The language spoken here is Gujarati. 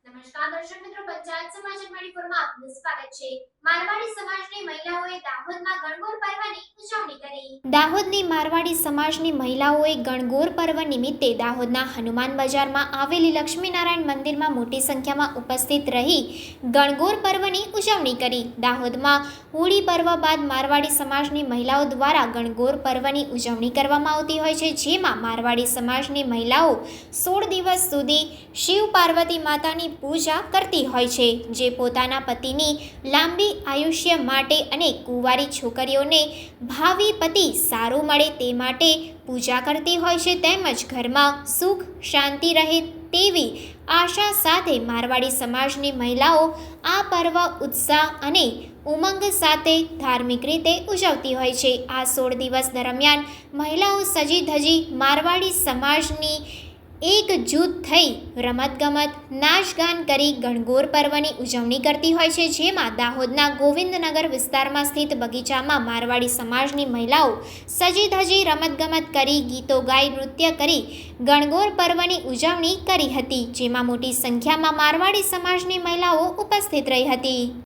નમસ્કાર દર્શક મિત્રો, પંચાયત સમાજ મણિપુરમાં આપનું સ્વાગત છે। મારવાડી સમાજની મહિલાઓએ દાહોદમાં ગણગોર પર્વની ઉજવણી કરી। દાહોદની મારવાડી સમાજની મહિલાઓએ ગણગોર પર્વ નિમિત્તે દાહોદના હનુમાન બજારમાં આવેલી લક્ષ્મીનારાયણ મંદિરમાં મોટી સંખ્યામાં ઉપસ્થિત રહી ગણગોર પર્વની ઉજવણી કરી। દાહોદમાં હોળી પર્વ બાદ મારવાડી સમાજની મહિલાઓ દ્વારા ગણગોર પર્વની ઉજવણી કરવામાં આવતી હોય છે, જેમાં મારવાડી સમાજની મહિલાઓ 16 દિવસ સુધી શિવ પાર્વતી માતાની પૂજા કરતી હોય છે, જે પોતાના પતિની લાંબી આયુષ્ય માટે અને કુંવારી છોકરીઓને ભાવિ પતિ સારું મળે તે માટે પૂજા કરતી હોય છે, તેમજ ઘરમાં સુખ શાંતિ રહે તેવી આશા સાથે મારવાડી સમાજની મહિલાઓ આ પર્વ ઉત્સાહ અને ઉમંગ સાથે ધાર્મિક રીતે ઉજવતી હોય છે। આ 16 દિવસ દરમિયાન મહિલાઓ સજી ધજી મારવાડી સમાજની એક જૂથ થઈ રમતગમત નાચગાન કરી ગણગોર પર્વની ઉજવણી કરતી હોય છે, જેમાં દાહોદના ગોવિંદનગર વિસ્તારમાં સ્થિત બગીચામાં મારવાડી સમાજની મહિલાઓ સજી ધજી રમતગમત કરી ગીતો ગાઈ નૃત્ય કરી ગણગોર પર્વની ઉજવણી કરી હતી, જેમાં મોટી સંખ્યામાં મારવાડી સમાજની મહિલાઓ ઉપસ્થિત રહી હતી।